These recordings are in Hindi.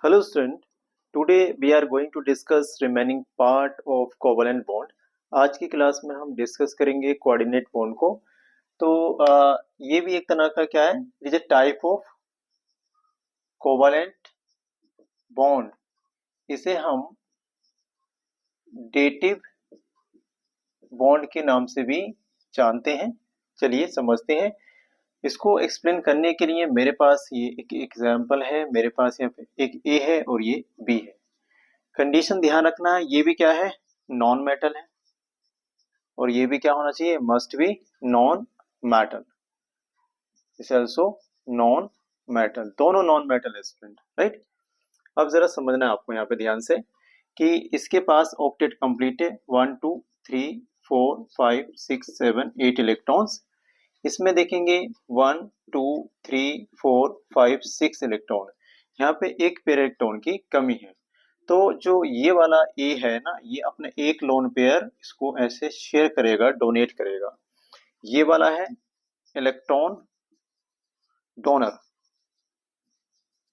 Hello student, today we are going to discuss remaining part of covalent bond. आज की क्लास में हम डिस्कस करेंगे कोऑर्डिनेट बॉन्ड को। तो ये भी एक तरह का क्या है, is a type of covalent bond. इसे हम डेटिव बॉन्ड के नाम से भी जानते हैं। चलिए समझते हैं। इसको एक्सप्लेन करने के लिए मेरे पास ये एक एग्जाम्पल है। मेरे पास यहाँ पे एक ए है और ये बी है। कंडीशन ध्यान रखना, ये भी क्या है, नॉन मेटल है, और ये भी क्या होना चाहिए, must be non metal. Is also known metal, दोनों नॉन मेटल है स्टूडेंट, राइट। अब जरा समझना है आपको यहाँ पे ध्यान से कि इसके पास ऑक्टेट कंप्लीट है, 1 2 3 4 5 6 7 8 इलेक्ट्रॉन्स। इसमें देखेंगे 1 2 3 4 5 6 इलेक्ट्रॉन, यहाँ पे एक पेयर इलेक्ट्रॉन की कमी है। तो जो ये वाला ए है ना, ये अपने एक लोन पेयर इसको ऐसे शेयर करेगा, डोनेट करेगा। ये वाला है इलेक्ट्रॉन डोनर,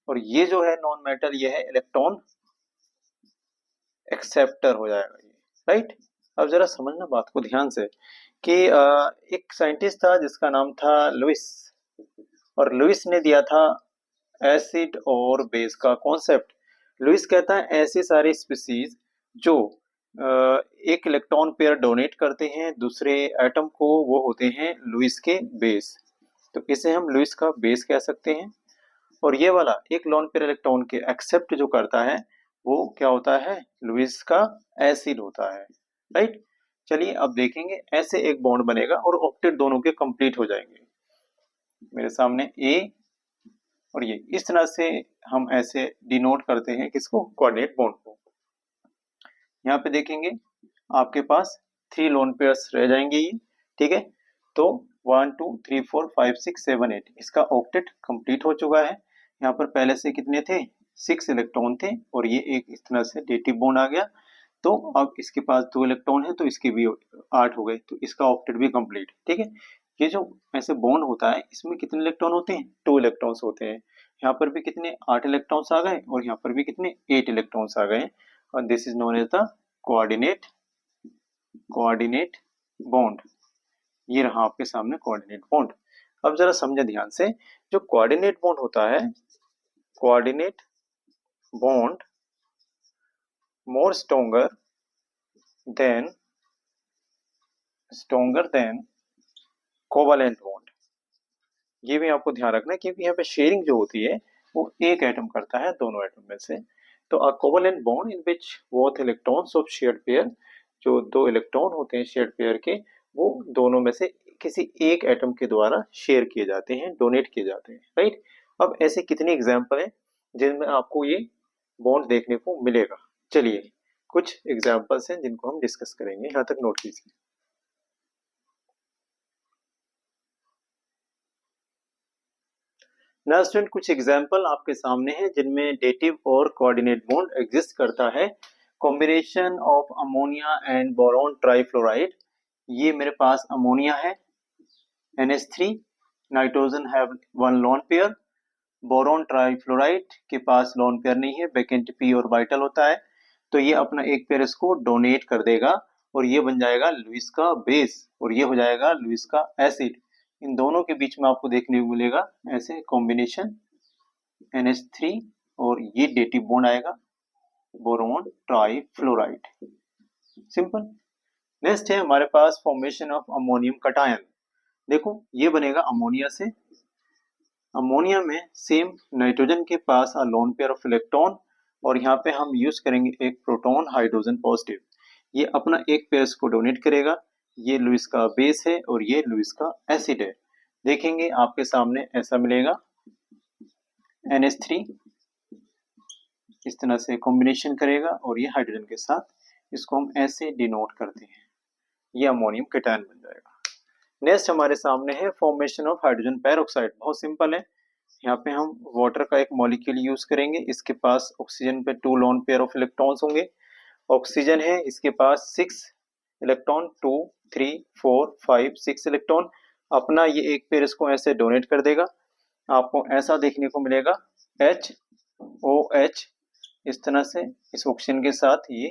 और ये जो है नॉन मेटल, ये है इलेक्ट्रॉन एक्सेप्टर हो जाएगा ये, राइट। अब जरा समझना बात को ध्यान से कि एक साइंटिस्ट था जिसका नाम था लुइस, और लुइस ने दिया था एसिड और बेस का कॉन्सेप्ट। लुइस कहता है ऐसी सारी स्पीसीज जो एक इलेक्ट्रॉन पेयर डोनेट करते हैं दूसरे एटम को, वो होते हैं लुइस के बेस। तो इसे हम लुइस का बेस कह सकते हैं। और ये वाला एक लोन पेयर इलेक्ट्रॉन के एक्सेप्ट जो करता है वो क्या होता है, लुइस का एसिड होता है, राइट। चलिए अब देखेंगे, ऐसे एक बॉन्ड बनेगा और ऑक्टेट दोनों के कंप्लीट हो जाएंगे। मेरे सामने ए और ये, इस तरह से हम ऐसे डिनोट करते हैं किसको, कोऑर्डिनेट बॉन्ड को। यहाँ पे देखेंगे आपके पास 3 लोन पेयर्स रह जाएंगे ये, ठीक है। तो 1 2 3 4 5 6 7 8 इसका ऑक्टेट कंप्लीट हो चुका है। यहाँ पर पहले से कितने थे, 6 इलेक्ट्रॉन थे, और ये एक इस तरह से डेटिव बॉन्ड आ गया। तो अब इसके पास 2 इलेक्ट्रॉन है, तो इसके भी 8 हो गए, तो इसका ऑक्टेट भी कंप्लीट, ठीक है। ये जो ऐसे बॉन्ड होता है, इसमें कितने इलेक्ट्रॉन होते हैं, 2 इलेक्ट्रॉन्स होते हैं। यहाँ पर भी कितने, 8 इलेक्ट्रॉन्स आ गए, और यहाँ पर भी कितने, 8 इलेक्ट्रॉन्स आ गए। और this is known as the coordinate bond. ये रहा आपके सामने कोऑर्डिनेट बॉन्ड। अब जरा समझे ध्यान से, जो कोऑर्डिनेट बॉन्ड होता है, कोऑर्डिनेट बॉन्ड मोर स्ट्रोंगर देन कोवैलेंट बॉन्ड। ये भी आपको ध्यान रखना है, क्योंकि यहाँ पे शेयरिंग जो होती है वो एक एटम करता है दोनों एटम में से। तो a covalent bond in which both electrons of shared pair, जो 2 इलेक्ट्रॉन होते हैं शेयर्ड पेयर के, वो दोनों में से किसी एक एटम के द्वारा शेयर किए जाते हैं, डोनेट किए जाते हैं, राइट। अब ऐसे कितने एग्जाम्पल हैं जिनमें आपको ये बॉन्ड देखने को मिलेगा। चलिए कुछ एग्जाम्पल्स हैं जिनको हम डिस्कस करेंगे, यहाँ तक नोट कीजिए। ना स्टूडेंट, कुछ एग्जाम्पल आपके सामने हैं जिनमें डेटिव और कोऑर्डिनेट बॉन्ड एग्जिस्ट करता है। Combination of ammonia and boron trifluoride, ये मेरे पास अमोनिया है NH3, nitrogen have 1 lone pair, boron trifluoride के पास लोन पेयर नहीं है, वैकेंट p ऑर्बिटल होता है। तो ये अपना एक पेयर इसको डोनेट कर देगा, और ये बन जाएगा लुइस का बेस, और ये हो जाएगा लुइस का एसिड। इन दोनों के बीच में आपको देखने को मिलेगा ऐसे कॉम्बिनेशन NH3, और ये डेटिव बॉन्ड आएगा बोरॉन ट्राइफ्लोराइड, सिंपल। नेक्स्ट है हमारे पास फॉर्मेशन ऑफ अमोनियम कटायन। देखो ये बनेगा अमोनिया से, अमोनिया में सेम नाइट्रोजन के पास अ लोन पेयर ऑफ इलेक्ट्रॉन, और यहाँ पे हम यूज करेंगे एक प्रोटॉन हाइड्रोजन पॉजिटिव। ये अपना एक पेयर को डोनेट करेगा। ये लुइस का बेस है और ये लुइस का एसिड है। देखेंगे आपके सामने ऐसा मिलेगा NH3 इस तरह से कॉम्बिनेशन करेगा, और ये हाइड्रोजन के साथ इसको हम ऐसे डिनोट करते हैं, ये अमोनियम कैटायन बन जाएगा। नेक्स्ट हमारे सामने है फॉर्मेशन ऑफ हाइड्रोजन पेरोक्साइड। बहुत सिंपल है, यहाँ पे हम वाटर का एक मॉलिक्यूल यूज करेंगे। इसके पास ऑक्सीजन पे 2 लोन पेयर ऑफ इलेक्ट्रॉन्स होंगे। ऑक्सीजन है, इसके पास 6 इलेक्ट्रॉन, 2 3 4 5 6 इलेक्ट्रॉन। अपना ये एक पेयर इसको ऐसे डोनेट कर देगा। आपको ऐसा देखने को मिलेगा HOH इस तरह से इस ऑक्सीजन के साथ ये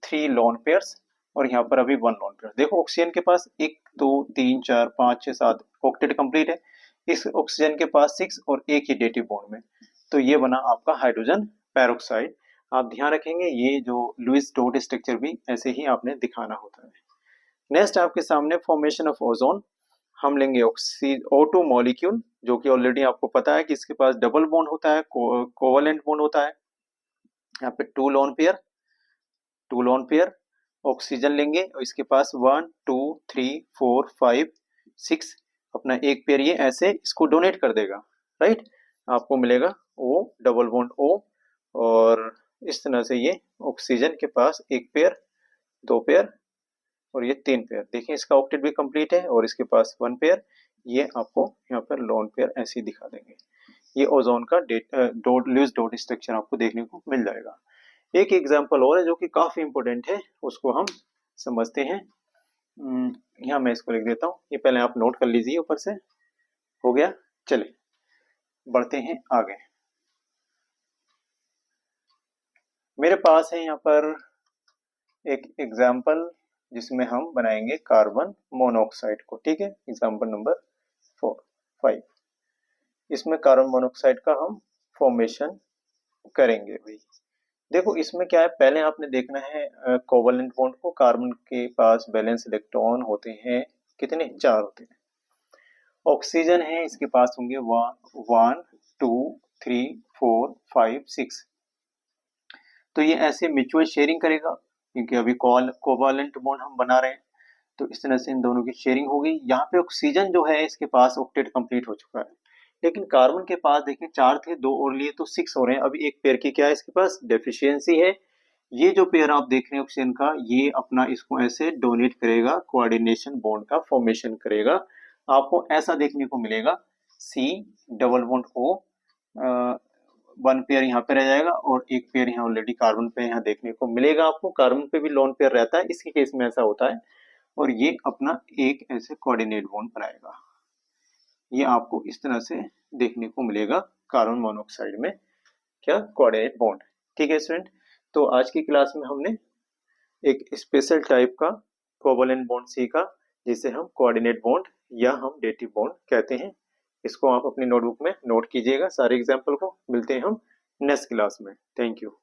3 लोन पेयर्स और यहाँ पर अभी 1 लोन पेयर। देखो ऑक्सीजन के पास 1 2 3 4 5 6 7 ऑक्टेट कंप्लीट है। इस ऑक्सीजन के पास 6 और एक ही डेटिव बॉन्ड में, तो ये बना आपका हाइड्रोजन पेरोक्साइड। आप ध्यान रखेंगे ये जो लुईस डॉट स्ट्रक्चर भी ऐसे ही आपने दिखाना होता है। नेक्स्ट आपके सामने फॉर्मेशन ऑफ ओजोन। हम लेंगे O2 मॉलिक्यूल, जो कि ऑलरेडी आपको पता है कि इसके पास डबल बॉन्ड होता है, कोवेलेंट बॉन्ड होता है। यहाँ पे 2 लोन पेयर ऑक्सीजन लेंगे और इसके पास 1 2 3 4 5 6 अपना एक पेयर ये ऐसे इसको डोनेट कर देगा, राइट। आपको मिलेगा O डबल बॉन्ड O, और इस तरह से ये ऑक्सीजन के पास एक पेयर, 2 पेयर और ये 3 पेयर। देखिए इसका ऑक्टेट भी कंप्लीट है और इसके पास 1 पेयर। ये आपको यहाँ पर लोन पेयर ऐसे ही दिखा देंगे। ये ओजोन का लुईस डॉट स्ट्रक्चर आपको देखने को मिल जाएगा। एक एग्जांपल और है जो कि काफी इंपॉर्टेंट है, उसको हम समझते हैं। यहाँ मैं इसको लिख देता हूँ, ये पहले आप नोट कर लीजिए ऊपर से। हो गया, चलिए बढ़ते हैं आगे। मेरे पास है यहाँ पर एक एग्जाम्पल जिसमें हम बनाएंगे कार्बन मोनोऑक्साइड को, ठीक है। Example number 5। इसमें कार्बन मोनोऑक्साइड का हम फॉर्मेशन करेंगे भाई। देखो इसमें क्या है, पहले आपने देखना है कोवेलेंट बॉन्ड को। कार्बन के पास बैलेंस इलेक्ट्रॉन होते हैं कितने, 4 होते हैं। ऑक्सीजन है, इसके पास होंगे 1 2 3 4 5 6। तो ये ऐसे म्यूचुअल शेयरिंग करेगा, क्योंकि अभी कोवेलेंट बॉन्ड हम बना रहे हैं, तो इस तरह से इन दोनों की शेयरिंग होगी। यहाँ पे ऑक्सीजन जो है इसके पास ऑक्टेट कंप्लीट हो चुका है, लेकिन कार्बन के पास देखें 4 थे, 2 और लिए तो 6 हो रहे हैं। अभी एक पेयर की क्या है इसके पास डेफिशिएंसी है। ये जो पेयर आप देख रहे हैं ऑक्सीजन का, ये अपना इसको ऐसे डोनेट करेगा, कोऑर्डिनेशन बॉन्ड का फॉर्मेशन करेगा। आपको ऐसा देखने को मिलेगा, C double bond O, 1 pair यहाँ पे रह जाएगा और एक पेयर यहाँ ऑलरेडी कार्बन पे यहाँ देखने को मिलेगा। आपको कार्बन पे भी लोन पेयर रहता है, इसके केस में ऐसा होता है। और ये अपना एक ऐसे कोऑर्डिनेट बॉन्ड बनाएगा। ये आपको इस तरह से देखने को मिलेगा कार्बन मोनोऑक्साइड में, क्या, कोऑर्डिनेट बॉन्ड। ठीक है स्टूडेंट, तो आज की क्लास में हमने एक स्पेशल टाइप का कोवेलेंट बॉन्ड सीखा, जिसे हम कोऑर्डिनेट बॉन्ड या हम डेटिव बॉन्ड कहते हैं। इसको आप अपनी नोटबुक में नोट कीजिएगा सारे एग्जाम्पल को। मिलते हैं हम नेक्स्ट क्लास में। Thank you.